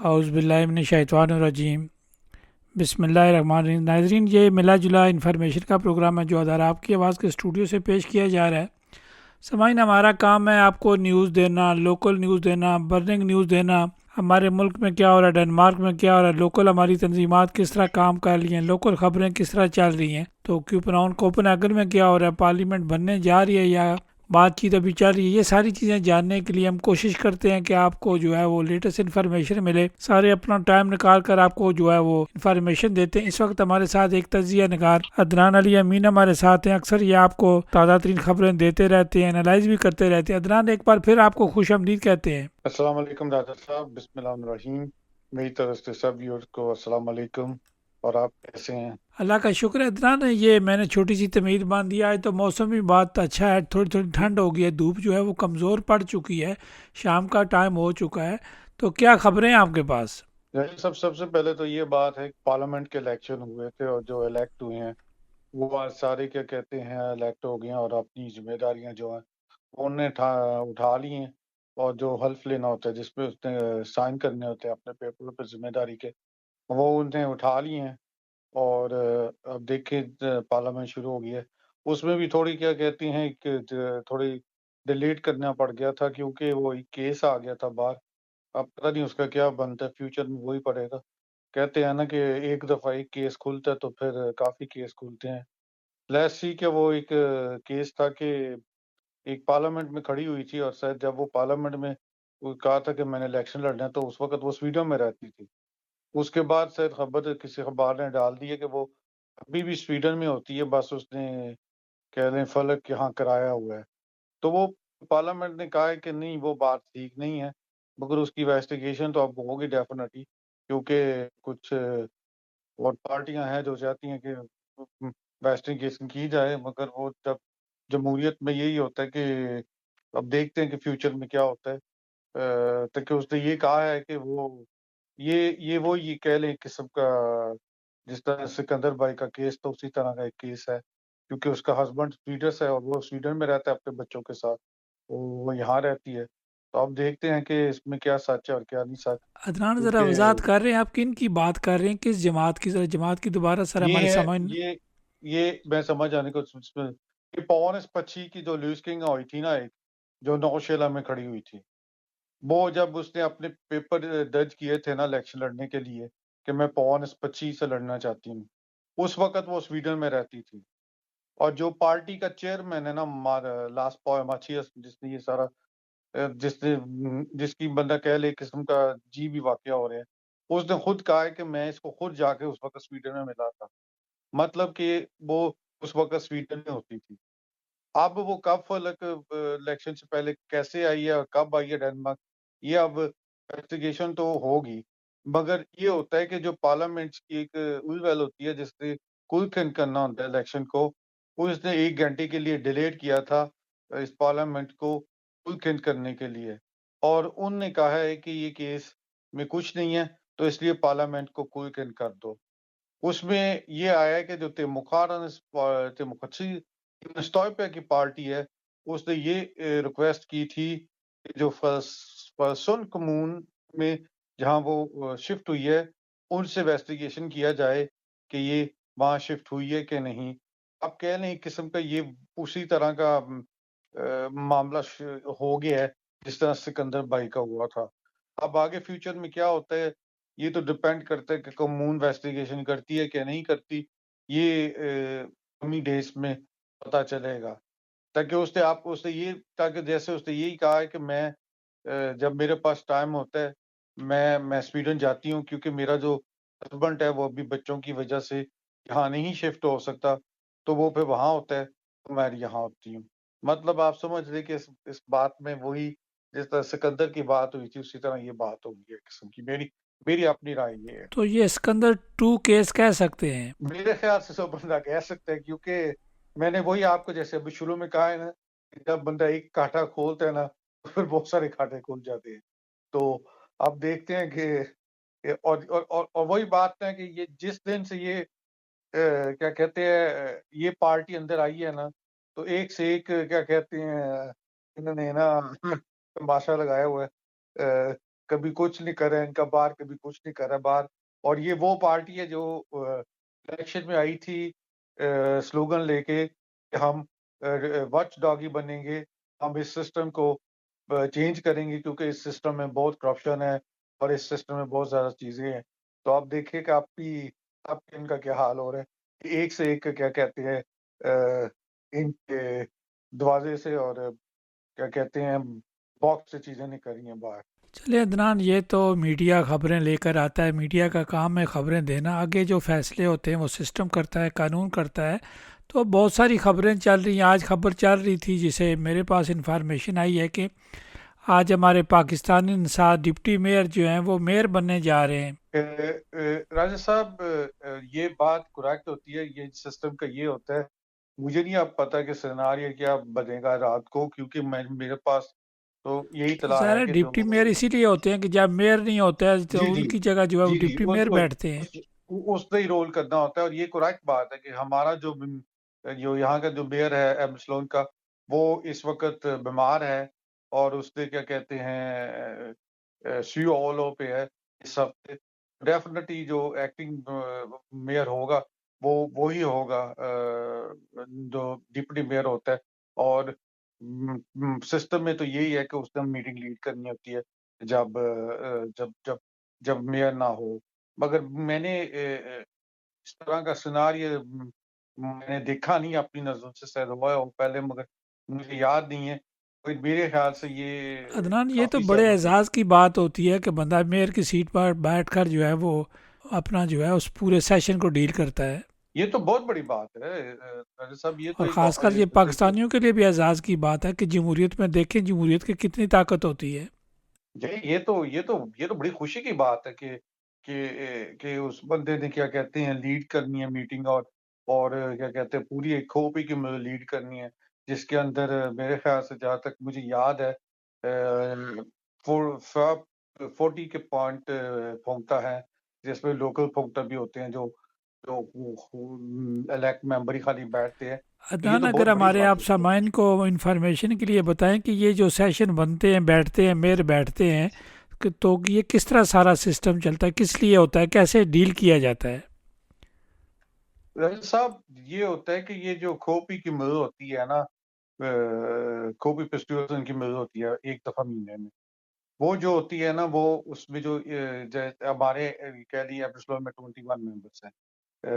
औज़ुबिल्लाहिमिनश्शैतानिर्रजीम बिस्मिल्लाहिर्रहमानिर्रहीम। नाज़रीन, ये मिला जुला इन्फॉर्मेशन का प्रोग्राम है जो अदर आपकी आवाज़ के स्टूडियो से पेश किया जा रहा है। समाइन, हमारा काम है आपको न्यूज़ देना, लोकल न्यूज़ देना, बर्निंग न्यूज़ देना, हमारे मुल्क में क्या हो रहा है, डेनमार्क में क्या हो रहा है, लोकल हमारी तंजीमात किस तरह काम कर रही हैं, लोकल ख़बरें किस तरह चल रही हैं, तो कोपनहेगन में क्या हो रहा है, पार्लियामेंट बनने जा रही है या बातचीत अभी चल रही है। ये सारी चीज़ें जानने के लिए हम कोशिश करते हैं कि आपको जो है वो लेटेस्ट इन्फॉर्मेशन मिले। सारे अपना टाइम निकाल कर आपको जो है वो इन्फॉर्मेशन देते हैं। इस वक्त हमारे साथ एक तजिया निगार अदनान अली अमीन हमारे साथ हैं। अक्सर ये आपको ताज़ा तरीन खबरें देते रहते हैं, एनालाइज भी करते रहते हैं। अदनान, एक बार फिर आपको खुश आमदीद कहते हैं। अस्सलाम वालेकुम राजा साहब, बिस्मिल्लाहिर्रहमानिर्रहीम। मेरी तरफ से सब व्यूअर्स को अस्सलाम वालेकुम। और आप कैसे हैं? अल्लाह का शुक्र है अदनान। ये मैंने छोटी सी तमीज़ बांध दिया है तो मौसम भी बहुत अच्छा है। थोड़ी थोड़ी ठंड हो गई है, धूप जो है वो कमज़ोर पड़ चुकी है, शाम का टाइम हो चुका है। तो क्या खबरें हैं आपके पास? यही सबसे पहले तो ये बात है कि पार्लियामेंट के इलेक्शन हुए थे और जो इलेक्ट हुए हैं वो आज सारे क्या कहते हैं इलेक्ट हो गए हैं और अपनी जिम्मेदारियां जो हैं उन्हें उठा ली हैं। और जो हल्फ लेना होता है जिसपे उसने साइन करने होते हैं अपने पेपर पे जिम्मेदारी के, वो उन्हें उठा लिए हैं। और अब देखिए पार्लियामेंट शुरू हो गई है। उसमें भी थोड़ी क्या कहती हैं कि थोड़ी डिलीट करना पड़ गया था क्योंकि वो एक केस आ गया था बाहर। अब पता नहीं उसका क्या बनता है, फ्यूचर में वही पड़ेगा। कहते हैं ना कि एक दफ़ा एक केस खुलता है तो फिर काफ़ी केस खुलते हैं। लेट्स सी कि वो एक केस था कि एक पार्लियामेंट में खड़ी हुई थी और शायद जब वो पार्लियामेंट में वो कहा था कि मैंने इलेक्शन लड़ना है तो उस वक़्त वो स्वीडन में रहती थी। उसके बाद शायद खबर किसी अखबार ने डाल दी है कि वो अभी भी स्वीडन में होती है, बस उसने कह लें फ़लक यहाँ कराया हुआ है। तो वो पार्लियामेंट ने कहा है कि नहीं वो बात ठीक नहीं है, मगर उसकी इन्वेस्टिगेशन तो अब होगी डेफ़िनिटली क्योंकि कुछ और पार्टियाँ हैं जो चाहती हैं कि इन्वेस्टिगेशन की जाए, मगर वो जब जमहूरियत में यही होता है कि अब देखते हैं कि फ्यूचर में क्या होता है। ताकि उसने ये कहा है कि वो वो ये कह लें एक किस्म का जिस तरह सिकंदर भाई का केस था उसी तरह का एक केस है, क्योंकि उसका हस्बैंड स्वीडन से है और वो स्वीडन में रहता है अपने बच्चों के साथ, तो वो यहाँ रहती है। तो अब देखते हैं कि इसमें क्या सच है और क्या नहीं सच, अदनान, ज़रा वजात क्योंकि कर रहे हैं आप किन की बात कर रहे हैं, किस जमात की? ज़रा जमात की दोबारा सर ये हमारे है समझ। ये मैं समझ आने को इसमें ये पवन एस-25 की जो लुईस किंग हुई थी ना एक, जो नौशेरा में खड़ी हुई थी। वो जब उसने अपने पेपर दर्ज किए थे ना इलेक्शन लड़ने के लिए कि मैं पवन एस-25 से लड़ना चाहती हूँ, उस वक़्त वो स्वीडन में रहती थी। और जो पार्टी का चेयरमैन है ना लास पॉयमाचियस जिसने ये सारा जिसकी बंदा कह ले किस्म का अजीब ही वाक़या हो रहे हैं। उसने खुद कहा है कि मैं इसको खुद जाके उस वक़्त स्वीडन में मिला था। मतलब कि वो उस वक़्त स्वीडन में होती थी। अब वो कब फ़लक इलेक्शन से पहले कैसे आई है और कब आई है डेनमार्क, ये अब इन्वेस्टिगेशन तो होगी। मगर ये होता है कि जो पार्लियामेंट की एक उलवैल होती है जिससे कुलखन करना होता है इलेक्शन को, उसने 1 घंटे के लिए डिलेट किया था इस पार्लियामेंट को कुलखन करने के लिए। और उनने कहा है कि ये केस में कुछ नहीं है, तो इसलिए पार्लियामेंट को कुलखन कर दो। उसमें ये आया है कि जो तेमुखत्सी Stolpe की पार्टी है, उसने ये रिक्वेस्ट की थी कि जो फर्सुन कम्यून में जहाँ वो शिफ्ट हुई है, उनसे इन्वेस्टिगेशन किया जाए कि ये वहाँ शिफ्ट हुई है कि नहीं। आप कह लें एक किस्म का ये उसी तरह का मामला हो गया है, जिस तरह सिकंदर भाई का हुआ था। अब आगे फ्यूचर में क्या होता है, ये तो डिपेंड करता है कि कम्यून इन्वेस्टिगेशन करती है कि नहीं करती। ये कमिंग डेज़ में पता चलेगा। ताकि उसने ये ताकि जैसे उसने यही कहा है कि मैं जब मेरे पास टाइम होता है, मैं स्वीडन जाती हूँ क्योंकि मेरा जो हस्बैंड है वो अभी बच्चों की वजह से यहाँ नहीं शिफ्ट हो सकता, तो वो फिर वहाँ होता है, तो मैं यहाँ होती हूँ। मतलब आप समझ लें कि इस बात में वही जिस तरह सिकंदर की बात हुई थी, उसी तरह ये बात हो गई है किस्म की। मेरी मेरी अपनी राय ये है। तो ये सिकंदर टू केस कह सकते हैं? मेरे ख़्याल से सब बंदा कह सकता है क्योंकि मैंने वही आपको जैसे अभी शुरू में कहा है ना, कि जब बंदा एक काँटा खोलता है ना, तो फिर बहुत सारे काँटे खुल जाते हैं। तो अब देखते हैं कि और वही बात है कि ये जिस दिन से ये क्या कहते हैं ये पार्टी अंदर आई है ना, तो एक से एक क्या कहते हैं इन्होंने ना तमाशा लगाया हुआ है। कभी कुछ नहीं कर रहे हैं इनका बाहर, कभी कुछ नहीं कर रहा है बाहर। और ये वो पार्टी है जो इलेक्शन में आई थी स्लोगन लेके कि हम वॉच डॉग ही बनेंगे, हम इस सिस्टम को चेंज करेंगे क्योंकि इस सिस्टम में बहुत करप्शन है और इस सिस्टम में बहुत ज़्यादा चीज़ें हैं। तो आप देखिए कि आप इनका क्या हाल हो रहा है, कि एक से एक क्या कहते हैं इनके दरवाज़े से और क्या कहते हैं बॉक्स से चीज़ें निकल रही हैं बाहर। चलिए अदनान, ये तो मीडिया खबरें लेकर आता है, मीडिया का काम है खबरें देना, आगे जो फैसले होते हैं वो सिस्टम करता है, कानून करता है। तो बहुत सारी खबरें चल रही हैं। आज खबर चल रही थी जिसे मेरे पास इंफॉर्मेशन आई है कि आज हमारे पाकिस्तानी इंसाफ डिप्टी मेयर जो हैं वो मेयर बनने जा रहे हैं। राजा साहब, ये बात करेक्ट होती है, ये सिस्टम का ये होता है। मुझे नहीं अब पता कि सिनेरियो क्या बनेगा रात को, क्योंकि मैं मेरे पास तो यही तो इत्तला है सारे कि जो डिप्टी मेयर इसीलिए होते हैं कि जब मेयर नहीं होता है तो जी, जी। उनकी जगह जो है वो जी, जी। डिप्टी मेयर बैठते हैं। उसने ही रोल करना होता है और ये करेक्ट बात है कि हमारा जो यहाँ का जो मेयर है एम्सलोन का, वो इस वक़्त बीमार है और उसने क्या कहते हैं सीओलो पे है इस हफ़्ते। डेफ़िनिटली जो एक्टिंग मेयर होगा, वो ही होगा जो डिप्टी मेयर होता है। और सिस्टम में तो यही है कि उसने मीटिंग लीड करनी होती है जब मेयर ना हो। मगर मैंने इस तरह का सिनेरियो मैंने देखा नहीं अपनी नज़रों से, शायद हुआ हो पहले, मगर मुझे याद नहीं है। कोई मेरे ख़्याल से ये अदनान, ये तो काफ़ी बड़े ज़्यादा एजाज़ की बात होती है कि बंदा मेयर की सीट पर बैठकर जो है वो अपना जो है उस पूरे सेशन को डील करता है। ये तो बहुत बड़ी बात है राजा साहब, ये तो और एक ख़ासकर ये देखिए पाकिस्तानियों के लिए भी एजाज़ की बात है कि जमहूरियत में देखें जमहूरियत की कितनी ताकत होती है। ये तो बड़ी खुशी की बात है कि उस बंदे ने क्या कहते हैं लीड करनी है मीटिंग और क्या कहते हैं पूरी एक खोपी की मतलब लीड करनी है, जिसके अंदर मेरे ख़्याल से जहाँ तक मुझे याद है फोर फ 40 के पॉइंट फूँकता है, जिसमें लोकल फूँकता भी होते हैं जो जो इलेक्ट मेंबर ही खाली बैठते हैं। तो ये अदनान, तो अगर बहुत बड़ी हमारे बात आप होती है। सामाइन को इंफॉर्मेशन के लिए बताएं कि ये जो सेशन बनते हैं, बैठते हैं, मेयर बैठते हैं, तो ये किस तरह सारा सिस्टम चलता है, किस लिए होता है, कैसे डील किया जाता है? रजत साहब, ये होता है कि ये जो खोपी की मिल होती है ना, खोपी फेस्टिवल की मिल होती है 1 दफ़ा महीने में। वो जो होती है ना, वो उसमें जो हमारे कह लीजिए एपिसोड में 21 मेंबर्स हैं।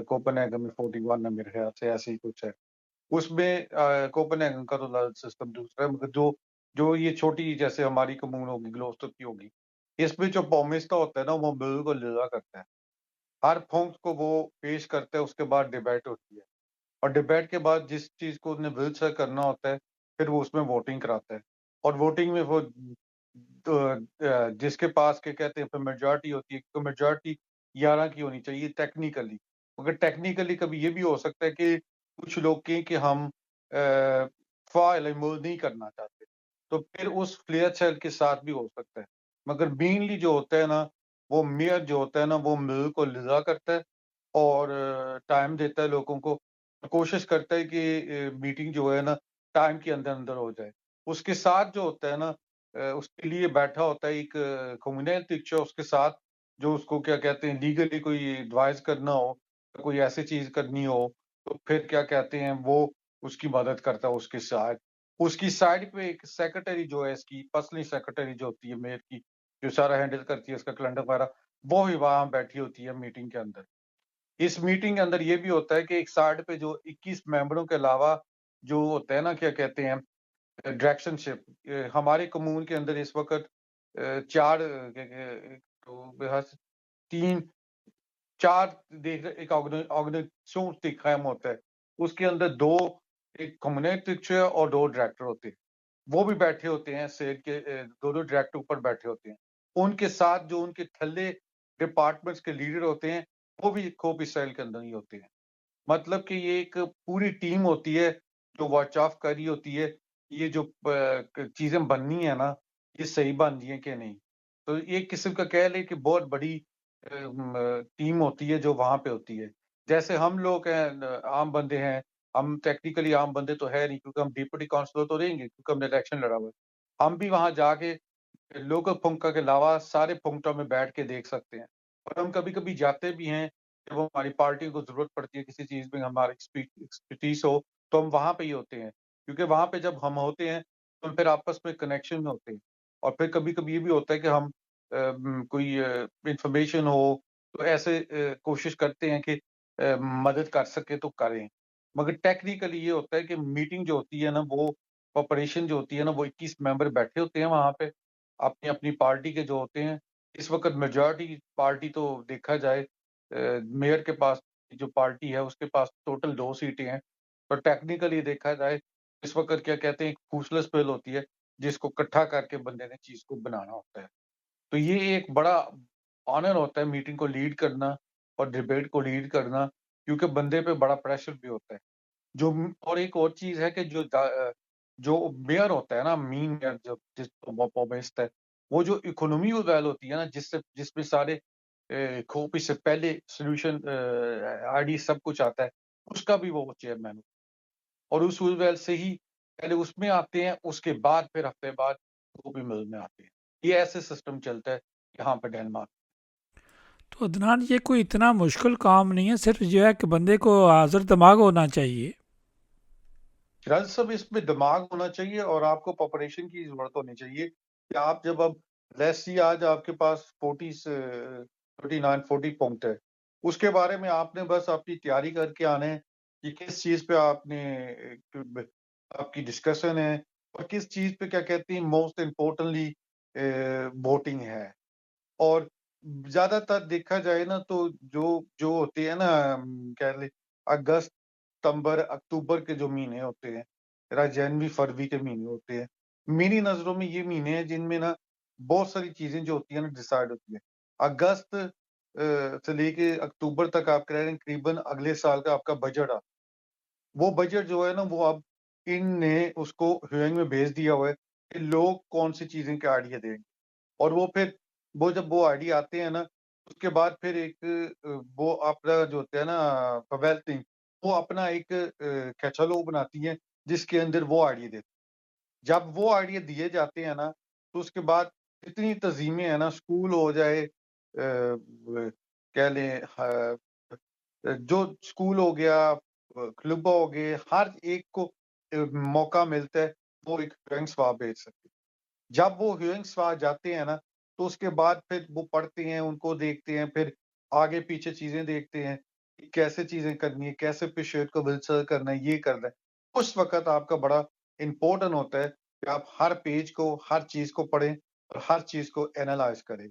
कोपेनहेगन में 41 है मेरे ख़्याल से, ऐसे ही कुछ है। उसमें कोपेनहेगन का तो सिस्टम दूसरा है, मगर जो जो ये छोटी जैसे हमारी कम्यून होगी, ग्लोस्टर की होगी, इसमें जो पॉमिस्टा होता है ना, वो मिल को लिया करता है। हर पॉइंट को वो पेश करता है, उसके बाद डिबेट होती है। और डिबेट के बाद जिस चीज़ को उसने विल से करना होता है, फिर वो उसमें वोटिंग कराता है। और वोटिंग में वो जिसके पास क्या कहते हैं फिर मेजॉरिटी होती है, तो मेजॉरिटी 11 की होनी चाहिए टेक्निकली। मगर टेक्निकली कभी ये भी हो सकता है कि कुछ लोग कहें कि हम फ़ा-ए-ल-मुल नहीं करना चाहते, तो फिर उस फ्लेयर सेल के साथ भी हो सकता है। मगर मेनली जो होता है ना, वो मेयर जो होता है ना, वो मिल को लिज़ा करता है और टाइम देता है लोगों को। कोशिश करता है कि मीटिंग जो है ना टाइम के अंदर-अंदर हो जाए। उसके साथ जो होता है ना उसके लिए बैठा होता है एक कम्युनल टीचर उसके साथ, जो उसको क्या कहते हैं लीगली कोई एडवाइस करना हो, कोई ऐसी चीज़ करनी हो, तो फिर क्या कहते हैं वो उसकी मदद करता है उसके साथ। उसकी साइड पे एक सेक्रेटरी जो है इसकी पर्सनल सेक्रेटरी जो होती है मेयर की, जो सारा हैंडल करती है इसका कैलेंडर वगैरह, वो भी वहाँ बैठी होती है मीटिंग के अंदर। इस मीटिंग के अंदर ये भी होता है कि एक साइड पे जो 21 मेंबरों के अलावा जो होता है ना क्या कहते हैं डायरेक्शनशिप, हमारे कम्यून के अंदर इस वक़्त 4 तो बेहस 3 4 देख एक ऑर्गनाइजेशन कायम होता है। उसके अंदर 2 एक कम्युनिटी और 2 डायरेक्टर होते हैं। वो भी बैठे होते हैं सेल के दोनों डायरेक्टर ऊपर बैठे होते हैं। उनके साथ जो उनके थल्ले डिपार्टमेंट्स के लीडर होते हैं, वो भी खोप इस सेल के अंदर ही होते हैं। मतलब कि ये एक पूरी टीम होती है, जो वॉच ऑफ कर रही होती है, ये जो प क चीज़ें बननी है ना, ये सही बन रही हैं कि नहीं। तो एक किस्म का कह लें कि बहुत बड़ी टीम होती है, जो वहाँ पे होती है। जैसे हम लोग हैं आम बंदे हैं, हम टेक्निकली आम बंदे तो है नहीं क्योंकि हम डिप्टी काउंसिलर तो रहेंगे क्योंकि हमने इलेक्शन लड़ा हुआ है। हम भी वहाँ जाके लोकल फुंका के अलावा सारे फुंकटों में बैठ के देख सकते हैं। और हम कभी-कभी जाते भी हैं, जब हमारी पार्टी को ज़रूरत पड़ती है किसी चीज़ में हमारी एक्सपर्टीज़ हो, तो हम वहाँ पे ही होते हैं। क्योंकि वहाँ पे जब हम होते हैं, तो हम फिर आपस में कनेक्शन में होते हैं। और फिर कभी-कभी ये भी होता है कि हम कोई इन्फॉर्मेशन हो, तो ऐसे कोशिश करते हैं कि मदद कर सकें तो करें। मगर टेक्निकली ये होता है कि मीटिंग जो होती है ना, वो ऑपरेशन जो होती है ना, वो 21 मेंबर बैठे होते हैं वहाँ पे। अपनी-अपनी पार्टी के जो होते हैं, इस वक़्त मेजॉरिटी पार्टी तो देखा जाए मेयर के पास जो पार्टी है उसके पास टोटल 2 सीटें हैं। पर टेक्निकली देखा जाए इस वक़्त क्या कहते हैं एक फूसलस बिल होती है, जिसको इकट्ठा करके बंदे ने चीज़ को बनाना होता है। तो ये एक बड़ा ऑनर होता है मीटिंग को लीड करना और डिबेट को लीड करना, क्योंकि बंदे पे बड़ा प्रेशर भी होता है। और एक और चीज़ है कि जो मेयर होता है ना, मीन मेयर जो जिसको वो बेचता है, वो जो इकोनॉमी वेल होती है ना, जिसमें सारे खूब इससे पहले सॉल्यूशन आईडी सब कुछ आता है, उसका भी वो चेयरमैन और उस वेल से ही पहले उसमें आते हैं, उसके बाद फिर हफ्ते बाद वो भी मिल में आते हैं। ये ऐसे सिस्टम चलता है यहाँ पे डेनमार्क। तो अदनान ये कोई इतना मुश्किल काम नहीं है, सिर्फ जो है कि बंदे को हाज़िर दिमाग होना चाहिए। फिलहाल सब इसमें दिमाग होना चाहिए और आपको प्रिपरेशन की ज़रूरत होनी चाहिए कि आप जब अब लेट्स सी आज आपके पास 40 से 39 40 पॉइंट है। उसके बारे में आपने बस अपनी तैयारी करके आना है कि किस चीज़ पे आपने आपकी डिस्कशन है और किस चीज़ पे क्या कहते हैं मोस्ट इम्पोर्टेंटली वोटिंग है। और ज़्यादातर देखा जाए ना तो जो जो होते हैं ना कह लें अगस्त, सितंबर, अक्टूबर के जो महीने होते हैं, जनवरी, फरवरी के महीने होते हैं। मेरी नज़रों में ये महीने हैं जिनमें ना बहुत सारी चीज़ें जो होती हैं ना डिसाइड होती हैं। अगस्त से लेके अक्टूबर तक आप कह रहे हैं करीबन अगले साल का आपका बजट वो बजट जो है ना वो अब इनने उसको हियरिंग में भेज दिया हुआ है कि लोग कौन-सी चीज़ें के आइडिया देंगे। और वो फिर वो जब वो आइडिया आते हैं ना, उसके बाद फिर एक वो आपका जो होता है ना पवेल्टिंग वो अपना एक कैटलॉग बनाती है, जिसके अंदर वो आइडिया देते हैं। जब वो आइडिया दिए जाते हैं ना, तो उसके बाद इतनी तज़ीमें हैं ना, स्कूल हो जाए व कह लें जो स्कूल हो गया क्लब हो गए, हर एक को मौका मिलता है, वो एक रैंक स्वाब भेज सके। जब वो ह्यूइंग्स वहाँ जाते हैं ना, तो उसके बाद फिर वो पढ़ते हैं, उनको देखते हैं, फिर आगे-पीछे चीज़ें देखते हैं, कि कैसे चीज़ें करनी है, कैसे पेशेंट को विल्सर करना है, ये करना है। उस वक़्त आपका बड़ा इम्पोर्टेंट होता है कि आप हर पेज को, हर चीज़ को पढ़ें और हर चीज़ को एनालाइज़ करें।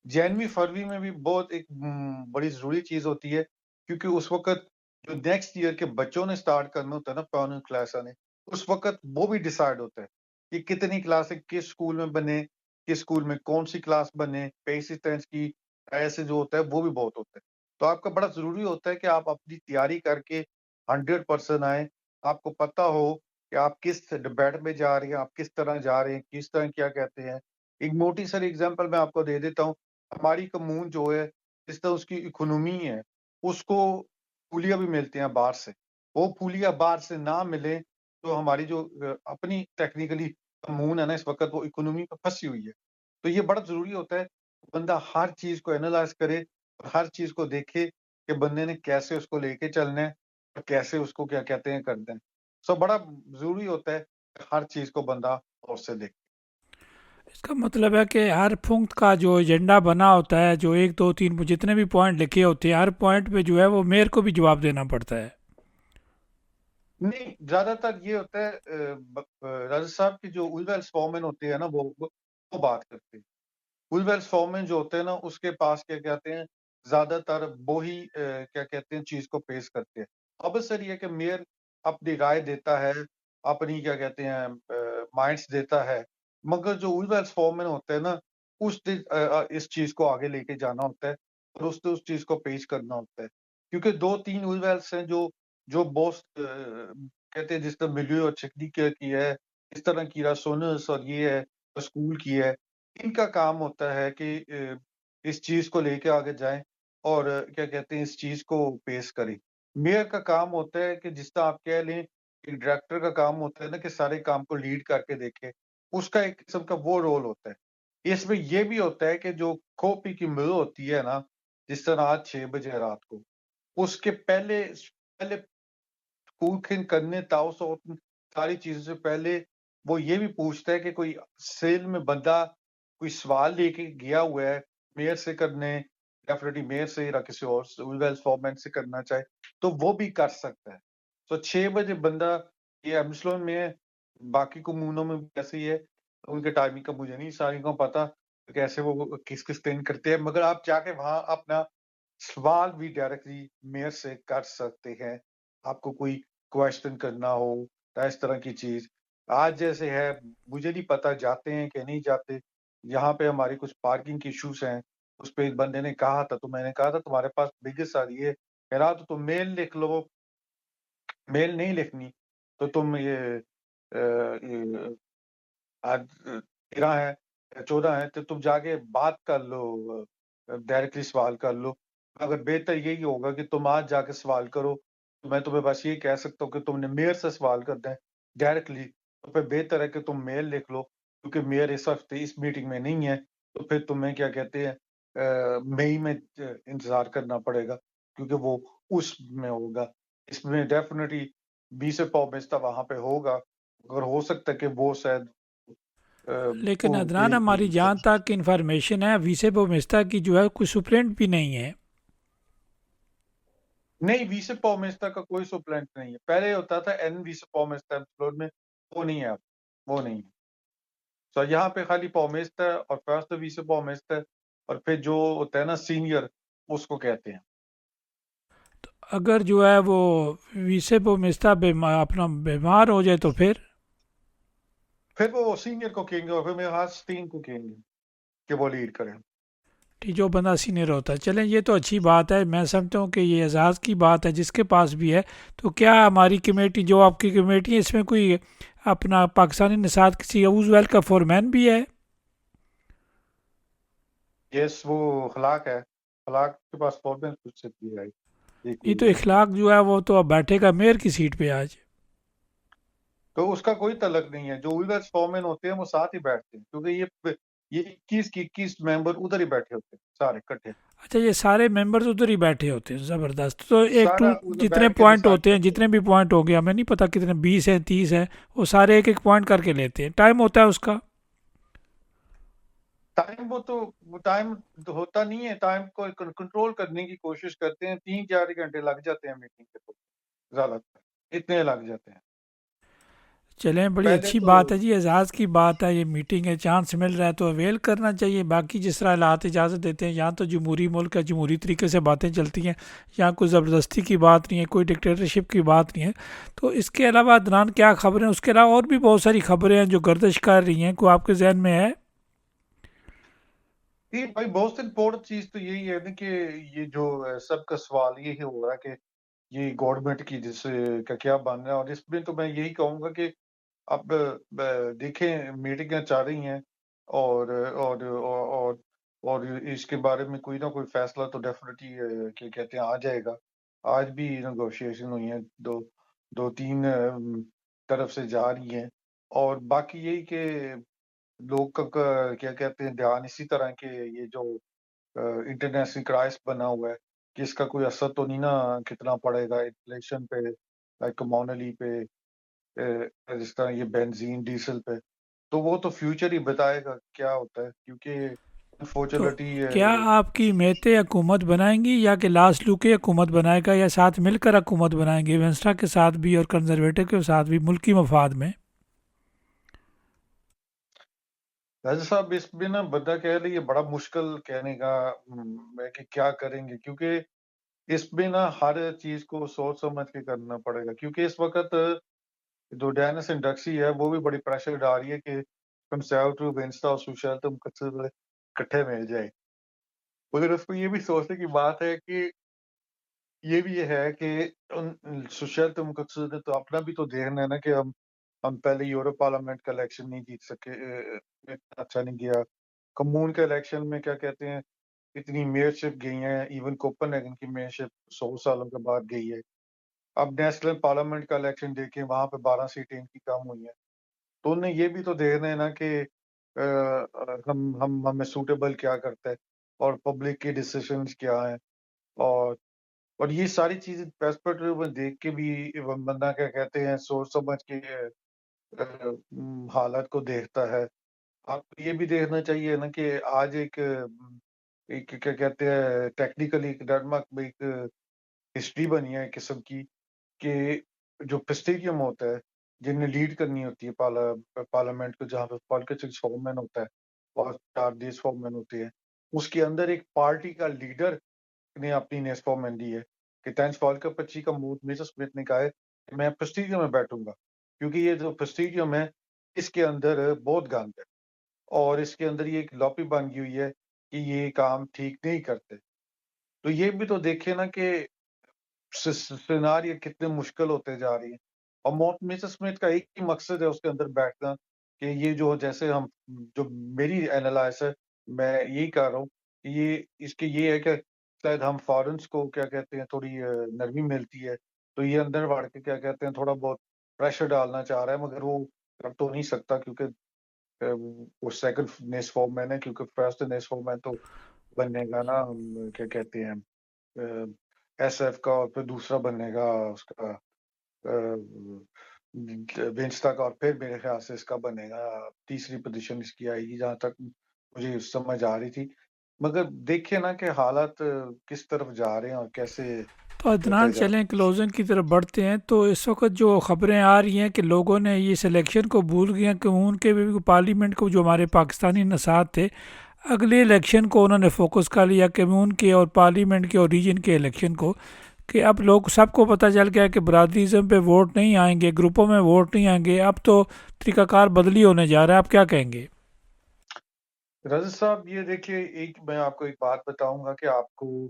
जनवरी, फरवरी में भी बहुत एक बड़ी ज़रूरी चीज़ होती है, क्योंकि उस वक़्त जो नेक्स्ट ईयर के बच्चों ने स्टार्ट करना होता है ना परमानेंट क्लास आने, उस वक़्त वो भी डिसाइड होता है, कि कितनी क्लासें किस स्कूल में बने, किस स्कूल में कौन-सी क्लास बने, पेसिस्टेंस की ऐसे जो होता है वो भी बहुत होता है। तो आपका बड़ा ज़रूरी होता है कि आप अपनी तैयारी करके 100% आएँ, आपको पता हो कि आप किस डिबेट में जा रहे हैं, आप किस तरह जा रहे हैं, किस तरह क्या कहते हैं। एक मोटी सी एग्ज़ाम्पल मैं आपको दे देता हूँ। हमारी कम्यून जो है, जिस तरह उसकी इकोनॉमी है, उसको पुलिया भी मिलते हैं बाहर से। वो पुलिया बाहर से ना मिले, तो हमारी जो अपनी टेक्निकली कम्यून है ना, इस वक़्त वो इकोनॉमी में फँसी हुई है। तो ये बड़ा ज़रूरी होता है, बंदा हर चीज़ को एनालाइज़ करे और हर चीज़ को देखे कि बंदे ने कैसे उसको लेके चलना है और कैसे उसको क्या कहते हैं करना है। सो बड़ा ज़रूरी होता है, हर चीज़ को बंदा गौर से देखे। इसका मतलब है कि हर फंक्ट का जो एजेंडा बना होता है, जो 1 2 3 जितने भी पॉइंट लिखे होते हैं, हर पॉइंट पे जो है वो मेयर को भी जवाब देना पड़ता है। नहीं, ज़्यादातर ये होता है राजा साहब की जो उलवेल्स फॉरमैन होते हैं ना वो बात करते हैं। उलवेल्स फॉरमैन जो होते हैं ना उसके पास क्या कहते हैं, ज़्यादातर वो ही क्या कहते हैं चीज़ को पेश करते हैं। अब सर ये कि मेयर अपनी राय देता है, अपनी क्या कहते हैं माइंड्स देता है, मगर जो उलवेल्स फॉरमैन होते हैं ना इस चीज़ को आगे लेके जाना होता है और उसने उस चीज़ को पेश करना होता है। क्योंकि 2-3 उलवेल्स हैं जो बॉस कहते हैं जिस तरह मिलियो और चिकनी की है, इस तरह की रासोनस और ये है, स्कूल की है। इनका काम होता है कि इस चीज़ को लेके आगे जाएँ और क्या कहते हैं इस चीज़ को पेश करें। मेयर का काम होता है कि जिस तरह आप कह लें, एक डायरेक्टर का काम होता है ना कि सारे काम को लीड करके देखे। उसका एक किस्म का वो रोल होता है। इसमें ये भी होता है कि जो कॉफ़ी की मिल होती है ना, जिस तरह आज 6 बजे रात को, उसके पहले कुकिंग करने ताउस सारी चीज़ों से पहले वो ये भी पूछता है कि कोई सेल में बंदा कोई सवाल लेके गया हुआ है, मेयर से करने, डेफ़िनिटली मेयर से या किसी और से वेल्स फॉरमैन से करना चाहे, तो वो भी कर सकता है। तो 6 बजे बंदा ये एम्सलॉन में है, बाकी कम्यूनों में भी ऐसे ही है, उनके टाइमिंग का मुझे नहीं सारी का पता, कैसे वो किस-किस दिन करते हैं, मगर आप जाके वहाँ अपना सवाल भी डायरेक्टली मेयर से कर सकते हैं। आपको कोई क्वेश्चन करना हो या इस तरह की चीज़। आज जैसे है, मुझे नहीं पता जाते हैं कि नहीं जाते। यहाँ पे हमारी कुछ पार्किंग के इश्यूज़ हैं, उस पे एक बंदे ने कहा था, तो मैंने कहा था तुम्हारे पास बिगेस्ट सारी है, कह रहा तो तुम मेल लिख लो, मेल नहीं लिखनी, तो तुम ये आज 13 है, 14 है, तो तुम जाके बात कर लो, डायरेक्टली सवाल कर लो। अगर बेहतर यही होगा कि तुम आज जाके सवाल करो, तो मैं तुम्हें बस ये कह सकता हूँ कि तुमने मेयर से सवाल करना है डायरेक्टली, तो फिर बेहतर है कि तुम मेल लिख लो, क्योंकि मेयर इस हफ्ते इस मीटिंग में नहीं है, तो फिर तुम्हें क्या कहते हैं मई में इंतज़ार करना पड़ेगा, क्योंकि वो उसमें होगा। इसमें डेफ़िनिटली 20 से पौ-मिस्टर वहाँ पे होगा, अगर हो सकता है कि वो शायद लेकिन वो अदनान, कोई हमारी जहाँ तक इन्फॉर्मेशन है वीसे बोमिस्ता की जो है कोई सुप्रेंट भी नहीं है। नहीं, विसे पॉमेस्टा का कोई सप्लीमेंट नहीं है। पहले होता था एन विसे पॉमेस्टा एब्सोल्यूट में, वो नहीं है अब, वो नहीं है। सो यहाँ पे खाली पॉमेस्टा और फर्स्ट विसे पॉमेस्टा और फिर जो होता है ना सीनियर, उसको कहते हैं। अगर जो है वो वीसे बोमिस्ता अपना बीमार हो जाए तो फिर वो सीनियर को कहेंगे और फिर मेरे हाथ स्टीन को कहेंगे कि वो लीड करें। ठीक, जो बंदा सीनियर होता है। चलें, ये तो अच्छी बात है। मैं समझता हूँ कि ये एजाज़ की बात है जिसके पास भी है। तो क्या हमारी कमेटी, जो आपकी कमेटी है, इसमें कोई अपना पाकिस्तानी निसात किसी यूज़ वेल का फोरमैन भी है? यस, वो हलाक है। हलाक के पास फॉरमेन कुछ से भी है, ये ये कोई तो है। इखलाक जो है वो तो अब बैठेगा मेयर की सीट पे आज। तो उसका कोई तलक नहीं है। जो विल्स फॉरमैन होते हैं वो साथ ही बैठते हैं, क्योंकि ये 21 के 21 मेंबर उधर ही बैठे होते हैं, सारे इकट्ठे। अच्छा, ये सारे मेंबर्स उधर ही बैठे होते हैं, ज़बरदस्त। तो एक टू सारा उधर जितने बैठ के पॉइंट डिसाइड होते हैं, करते हैं। जितने भी पॉइंट हो गया, हमें नहीं पता कितने, 20 हैं 30 हैं, वो सारे एक एक पॉइंट करके लेते हैं। टाइम होता है उसका? टाइम वो टाइम तो होता नहीं है, टाइम को कंट्रोल करने की कोशिश करते हैं। 3-4 घंटे लग जाते हैं मीटिंग के, तो ज्यादातर इतने लग जाते हैं। चलें, बड़ी पहले अच्छी तो बात है जी, एजाज़ की बात है। ये मीटिंग है, चांस मिल रहा है तो अवेल करना चाहिए। बाकी जिस तरह हालात इजाज़त देते हैं, यहाँ तो जमहूरी मुल्क है, जमहूरी तरीके से बातें चलती हैं। यहाँ कोई ज़बरदस्ती की बात नहीं है, कोई डिक्टेटरशिप की बात नहीं है। तो इसके अलावा अदनान, क्या खबरें, उसके अलावा और भी बहुत सारी खबरें हैं जो गर्दिश कर रही हैं, कोई आपके जहन में है? ये भाई बहुत इम्पोर्टेंट चीज तो यही है ना कि ये जो सबका सवाल ये ही हो रहा है कि ये गवर्नमेंट की जिस का क्या बनना है। और इसमें तो मैं यही कहूंगा कि अब देखें मीटिंगें चल रही हैं और इसके बारे में कोई ना कोई फैसला तो डेफिनेटली क्या कहते हैं आ जाएगा। आज भी नेगोशिएशन हुई है, दो तीन तरफ से जा रही हैं। और बाकी यही कि लोग का क्या कहते हैं ध्यान इसी तरह के ये जो इंटरनेशनल क्राइसिस बना हुआ है कि इसका कोई असर तो नहीं ना कितना पड़ेगा इन्फ्लेशन पे, लाइक कमोडिटी पे, जिस तरह ये बेंजीन डीजल पे। तो वो तो फ्यूचर ही बताएगा क्या होता है, क्योंकि तो अनफॉर्चुनेटली क्या आपकी मेते हुकूमत बनाएंगी, या कि लास्ट लुक हुकूमत बनाएगा, या साथ मिलकर हुकूमत बनाएंगे वेंस्टा के साथ भी और कंजर्वेटिव के साथ भी, मुल्की मफाद में? राजा साहब इसमें ना बंदा कह रही है बड़ा मुश्किल कहने का है कि क्या करेंगे, क्योंकि इसमें ना हर चीज को सोच समझ के करना पड़ेगा। क्योंकि इस वक्त जो डेनिस इंडस्ट्री है वो भी बड़ी प्रेशर डाल रही है कि कंजर्वेटिव वेंस्टा और सोशलिज्म इकट्ठे मिल जाए। मगर उसको ये भी सोचने की बात है कि ये भी है कि उन सोशलिज्म को तो अपना भी तो देखना है ना कि हम पहले यूरोप पार्लियामेंट का इलेक्शन नहीं जीत सके, इतना अच्छा नहीं गया। कम्यून के इलेक्शन में क्या कहते हैं इतनी मेयरशिप गई है, इवन कोपेनहेगन की मेयरशिप 100 सालों के बाद गई है। अब नेशनल पार्लियामेंट का इलेक्शन देखें, वहां पे 12 सीटें इनकी कम हुई हैं। तो उन्हें ये भी तो देखना है ना कि हम हमें सूटेबल क्या करता है और पब्लिक के डिसीजंस क्या हैं, और ये सारी चीजें पर्सपेक्टिव में देख के भी बंदा क्या कहते हैं सोच समझ के हालात को देखता है। आपको ये भी देखना चाहिए ना कि आज एक क्या कहते हैं टेक्निकली एक डेनमार्क में एक हिस्ट्री बनी है किस्म की कि जो प्रेसिडियम होता है, जिन्हें लीड करनी होती है पार्लियामेंट को, जहाँ पे पॉलिटिक्स फॉर्ममैन होता है और 4 देश फॉर्ममैन होते हैं, उसके अंदर एक पार्टी का लीडर ने अपनी नेस फॉर्ममैन दी है कि टाइम्स फॉल्कर का मूड मिसेस स्मिथ ने कहा है कि मैं प्रेसिडियम में बैठूंगा, क्योंकि ये जो प्रेसिडियम है इसके अंदर बहुत गंद है और इसके अंदर ये एक लॉबी बन गई हुई है कि ये काम ठीक नहीं करते। तो ये भी तो देखे ना कि सिनारियो कितने मुश्किल होते जा रही है, और मिसेस स्मिथ का एक ही मकसद है उसके अंदर बैठना कि ये जो जैसे हम जो मेरी एनालिसिस है, मैं यही कह रहा हूँ कि ये है कि शायद हम फॉरेन्स को क्या कहते हैं थोड़ी नरमी मिलती है, तो ये अंदर बढ़ के क्या कहते हैं थोड़ा बहुत प्रेशर डालना चाह रहा है, मगर वो कर तो नहीं सकता क्योंकि वो सेकंड नेस फॉर्ममैन है, क्योंकि फर्स्ट नेस फॉर्ममैन तो बनेगा ना क्या कहते हैं एसएफ का, और फिर दूसरा बनेगा उसका बेंचता का, और फिर मेरे ख्याल से इसका बनेगा तीसरी पोजीशन इसकी आएगी, जहां तक मुझे समझ आ रही थी। मगर देखिए ना कि हालात किस तरफ जा रहे हैं और कैसे तो होते अदनान जा रहे चलें क्लोजिंग की तरफ बढ़ते हैं। तो इस वक्त जो ख़बरें आ रही हैं कि लोगों ने ये सिलेक्शन को भूल गए कि उनके भी पार्लियामेंट को जो हमारे पाकिस्तानी नसात थे, अगले इलेक्शन को उन्होंने फोकस कर लिया कम्यून के और पार्लियामेंट के और रीजन के इलेक्शन को, कि अब लोग सबको पता चल गया कि बरादरीज़म पे वोट नहीं आएंगे, ग्रुपों में वोट नहीं आएंगे, अब तो तरीक़ाकार बदली होने जा रहा है। आप क्या कहेंगे? रज़ा साहब, ये देखिए मैं आपको एक बात बताऊंगा कि आपको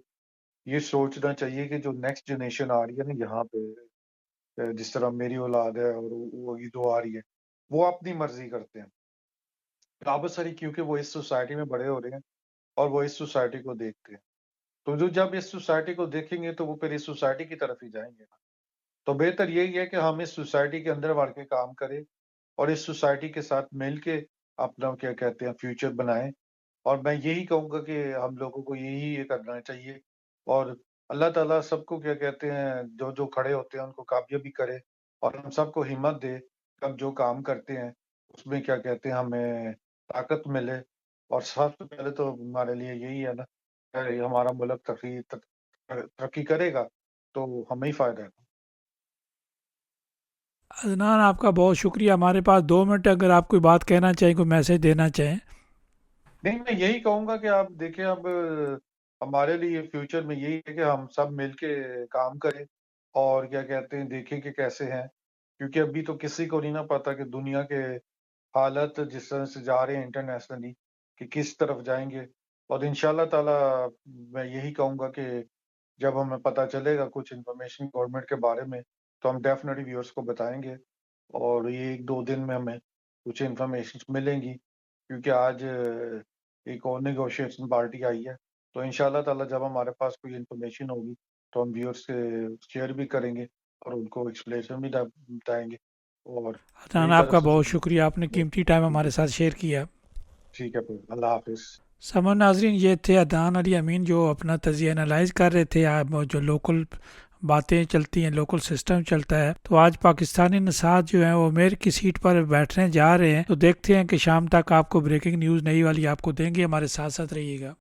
ये सोचना चाहिए कि जो नेक्स्ट जनरेशन आ रही है ना यहाँ पे, जिस तरह मेरी औलाद है और वो ये जो आ रही है, वो अपनी मर्जी करते हैं काबा सरी, क्योंकि वो इस सोसाइटी में बड़े हो रहे हैं और वो इस सोसाइटी को देखते हैं। तो जो जब इस सोसाइटी को देखेंगे तो वो फिर इस सोसाइटी की तरफ ही जाएंगे। तो बेहतर यही है कि हम इस सोसाइटी के अंदर बढ़ के काम करें और इस सोसाइटी के साथ मिल के अपना क्या कहते हैं फ्यूचर बनाएं। और मैं यही कहूँगा कि हम लोगों को यही ये करना चाहिए, और अल्लाह ताला सबको क्या कहते हैं जो खड़े होते हैं उनको कामयाबी करे, और हम सबको हिम्मत दे कि हम जो काम करते हैं उसमें क्या कहते हैं हमें ताकत मिले। और सबसे पहले तो हमारे लिए यही है ना, हमारा मुल्क तरक्की करेगा तो हमें ही फायदा है। अदनान, आपका बहुत शुक्रिया। हमारे पास 2 मिनट, अगर आप कोई बात कहना चाहें, कोई मैसेज देना चाहें। नहीं, मैं यही कहूँगा कि आप देखिए अब हमारे लिए फ्यूचर में यही है कि हम सब मिलके काम करें और क्या कहते हैं देखें कि कैसे हैं, क्योंकि अभी तो किसी को नहीं ना पता कि दुनिया के हालात जिस तरह से जा रहे हैं इंटरनेशनली कि किस तरफ जाएंगे। और इंशाल्लाह ताला मैं यही कहूँगा कि जब हमें पता चलेगा कुछ इन्फॉर्मेशन गवर्नमेंट के बारे में तो हम डेफिनेटली व्यूअर्स को बताएंगे, और ये 1-2 दिन में हमें कुछ इन्फॉर्मेशन मिलेंगी, क्योंकि आज एक और नेगोशिएशन पार्टी आई है। तो इंशाल्लाह ताला जब हमारे पास कोई इन्फॉर्मेशन होगी तो हम व्यूअर्स से शेयर भी करेंगे और उनको एक्सप्लेनेशन भी बताएंगे। और अदनान, मेरी तरफ आपका से बहुत शुक्रिया, आपने कीमती टाइम ठीक हमारे है, साथ शेयर किया। ठीक है फिर अल्लाह हाफिज। समन नाजरीन, ये थे अदनान अली अमीन जो अपना तजिया एनालाइज कर रहे थे। आप जो लोकल बातें चलती हैं, लोकल सिस्टम चलता है, तो आज पाकिस्तानी नसाद जो हैं वो मेयर की सीट पर बैठने जा रहे हैं। तो देखते हैं कि शाम तक आपको ब्रेकिंग न्यूज़ नई वाली आपको देंगे। हमारे साथ साथ रहिएगा।